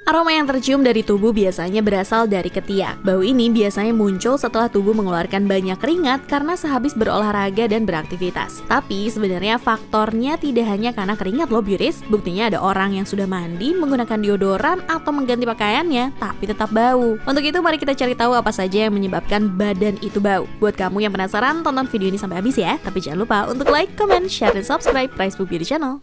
Aroma yang tercium dari tubuh biasanya berasal dari ketiak. Bau ini biasanya muncul setelah tubuh mengeluarkan banyak keringat karena sehabis berolahraga dan beraktivitas. Tapi sebenarnya faktornya tidak hanya karena keringat loh beauties. Buktinya ada orang yang sudah mandi, menggunakan deodoran atau mengganti pakaiannya, tapi tetap bau. Untuk itu mari kita cari tahu apa saja yang menyebabkan badan itu bau. Buat kamu yang penasaran, tonton video ini sampai habis ya. Tapi jangan lupa untuk like, comment, share, dan subscribe Facebook Beauty Channel.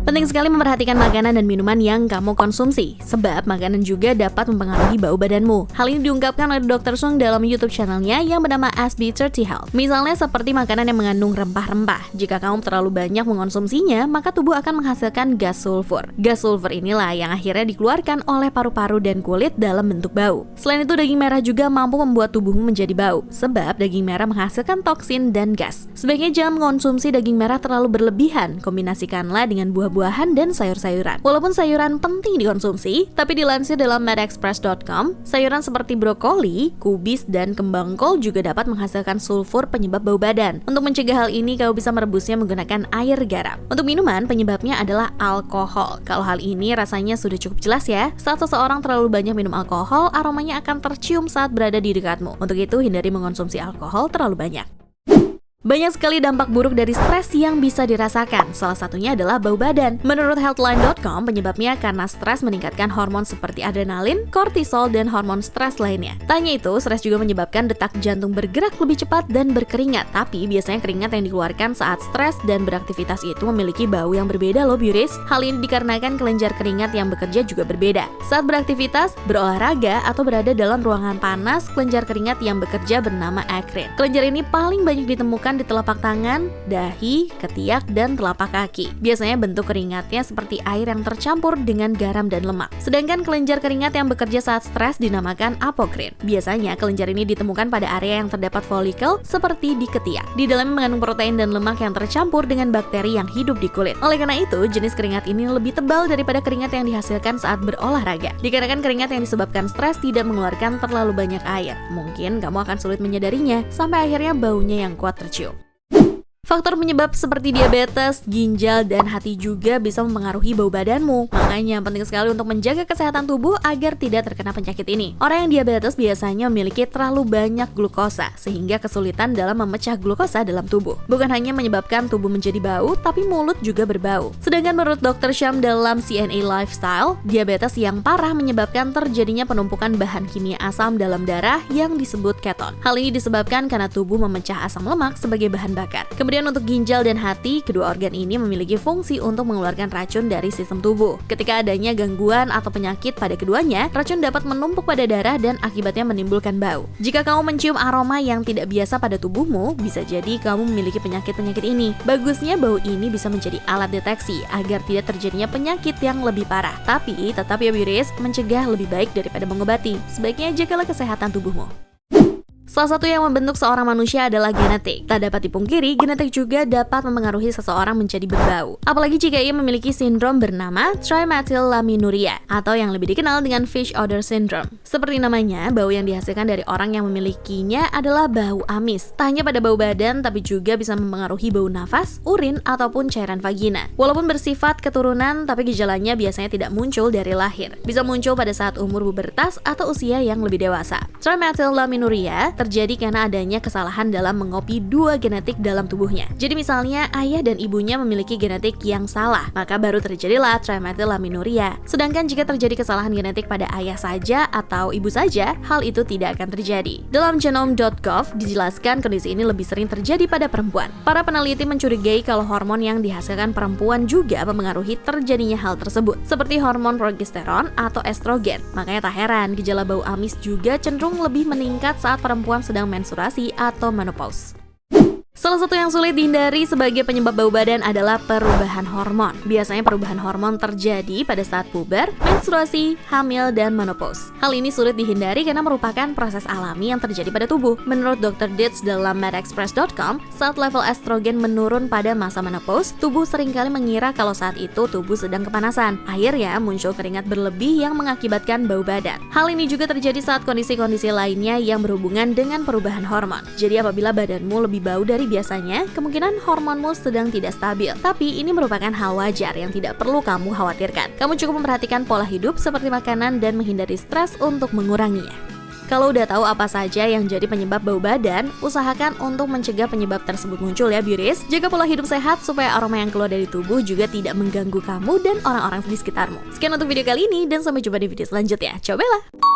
Penting sekali memperhatikan makanan dan minuman yang kamu konsumsi, sebab makanan juga dapat mempengaruhi bau badanmu. Hal ini diungkapkan oleh Dr. Sung dalam YouTube channelnya yang bernama SB30 Health. Misalnya seperti makanan yang mengandung rempah-rempah. Jika kamu terlalu banyak mengonsumsinya, maka tubuh akan menghasilkan gas sulfur. Gas sulfur inilah yang akhirnya dikeluarkan oleh paru-paru dan kulit dalam bentuk bau. Selain itu, daging merah juga mampu membuat tubuhmu menjadi bau, sebab daging merah menghasilkan toksin dan gas. Sebaiknya jangan mengonsumsi daging merah terlalu berlebihan, kombinasikanlah dengan buah-buahan dan sayur-sayuran. Walaupun sayuran penting dikonsumsi, tapi dilansir dalam medexpress.com, sayuran seperti brokoli, kubis, dan kembang kol juga dapat menghasilkan sulfur penyebab bau badan. Untuk mencegah hal ini, kamu bisa merebusnya menggunakan air garam. Untuk minuman, penyebabnya adalah alkohol. Kalau hal ini rasanya sudah cukup jelas ya. Saat seseorang terlalu banyak minum alkohol, aromanya akan tercium saat berada di dekatmu. Untuk itu, hindari mengonsumsi alkohol terlalu banyak. Banyak sekali dampak buruk dari stres yang bisa dirasakan. Salah satunya adalah bau badan. Menurut Healthline.com, penyebabnya karena stres meningkatkan hormon seperti adrenalin, kortisol, dan hormon stres lainnya. Tanya itu, stres juga menyebabkan detak jantung bergerak lebih cepat dan berkeringat. Tapi biasanya keringat yang dikeluarkan saat stres dan beraktivitas itu memiliki bau yang berbeda loh beauties. Hal ini dikarenakan kelenjar keringat yang bekerja juga berbeda. Saat beraktivitas, berolahraga, atau berada dalam ruangan panas, kelenjar keringat yang bekerja bernama akrin. Kelenjar ini paling banyak ditemukan di telapak tangan, dahi, ketiak, dan telapak kaki. Biasanya bentuk keringatnya seperti air yang tercampur dengan garam dan lemak. Sedangkan kelenjar keringat yang bekerja saat stres dinamakan apokrin. Biasanya kelenjar ini ditemukan pada area yang terdapat folikel seperti di ketiak. Di dalamnya mengandung protein dan lemak yang tercampur dengan bakteri yang hidup di kulit. Oleh karena itu, jenis keringat ini lebih tebal daripada keringat yang dihasilkan saat berolahraga. Dikarenakan keringat yang disebabkan stres tidak mengeluarkan terlalu banyak air. Mungkin kamu akan sulit menyadarinya sampai akhirnya baunya yang kuat tercium. Faktor penyebab seperti diabetes, ginjal, dan hati juga bisa mempengaruhi bau badanmu. Makanya penting sekali untuk menjaga kesehatan tubuh agar tidak terkena penyakit ini. Orang yang diabetes biasanya memiliki terlalu banyak glukosa, sehingga kesulitan dalam memecah glukosa dalam tubuh. Bukan hanya menyebabkan tubuh menjadi bau, tapi mulut juga berbau. Sedangkan menurut Dr. Syam dalam CNA Lifestyle, diabetes yang parah menyebabkan terjadinya penumpukan bahan kimia asam dalam darah yang disebut keton. Hal ini disebabkan karena tubuh memecah asam lemak sebagai bahan bakar. Kemudian untuk ginjal dan hati, kedua organ ini memiliki fungsi untuk mengeluarkan racun dari sistem tubuh. Ketika adanya gangguan atau penyakit pada keduanya, racun dapat menumpuk pada darah dan akibatnya menimbulkan bau. Jika kamu mencium aroma yang tidak biasa pada tubuhmu, bisa jadi kamu memiliki penyakit-penyakit ini. Bagusnya bau ini bisa menjadi alat deteksi agar tidak terjadinya penyakit yang lebih parah. Tapi tetap ya beauties, mencegah lebih baik daripada mengobati. Sebaiknya jagalah kesehatan tubuhmu. Salah satu yang membentuk seorang manusia adalah genetik. Tak dapat dipungkiri, genetik juga dapat mempengaruhi seseorang menjadi berbau. Apalagi jika ia memiliki sindrom bernama trimethylaminuria atau yang lebih dikenal dengan fish odor syndrome. Seperti namanya, bau yang dihasilkan dari orang yang memilikinya adalah bau amis. Tak hanya pada bau badan, tapi juga bisa mempengaruhi bau nafas, urin, ataupun cairan vagina. Walaupun bersifat keturunan, tapi gejalanya biasanya tidak muncul dari lahir. Bisa muncul pada saat umur pubertas atau usia yang lebih dewasa. Trimethylaminuria terjadi karena adanya kesalahan dalam mengopi dua genetik dalam tubuhnya. Jadi misalnya ayah dan ibunya memiliki genetik yang salah, maka baru terjadilah trimethylaminuria. Sedangkan jika terjadi kesalahan genetik pada ayah saja atau ibu saja, hal itu tidak akan terjadi. Dalam genome.gov dijelaskan kondisi ini lebih sering terjadi pada perempuan. Para peneliti mencurigai kalau hormon yang dihasilkan perempuan juga mempengaruhi terjadinya hal tersebut, seperti hormon progesteron atau estrogen. Makanya tak heran gejala bau amis juga cenderung lebih meningkat saat perempuan sedang menstruasi atau menopause. Salah satu yang sulit dihindari sebagai penyebab bau badan adalah perubahan hormon. Biasanya perubahan hormon terjadi pada saat puber, menstruasi, hamil, dan menopause. Hal ini sulit dihindari karena merupakan proses alami yang terjadi pada tubuh. Menurut Dr. Ditz dalam medexpress.com, saat level estrogen menurun pada masa menopause, tubuh seringkali mengira kalau saat itu tubuh sedang kepanasan. Akhirnya muncul keringat berlebih yang mengakibatkan bau badan. Hal ini juga terjadi saat kondisi-kondisi lainnya yang berhubungan dengan perubahan hormon. Jadi apabila badanmu lebih bau dari biasanya kemungkinan hormonmu sedang tidak stabil. Tapi ini merupakan hal wajar yang tidak perlu kamu khawatirkan. Kamu cukup memperhatikan pola hidup seperti makanan dan menghindari stres untuk menguranginya. Kalau udah tahu apa saja yang jadi penyebab bau badan, usahakan untuk mencegah penyebab tersebut muncul ya beauties. Jaga pola hidup sehat supaya aroma yang keluar dari tubuh juga tidak mengganggu kamu dan orang-orang di sekitarmu. Sekian untuk video kali ini dan sampai jumpa di video selanjutnya. Cobalah!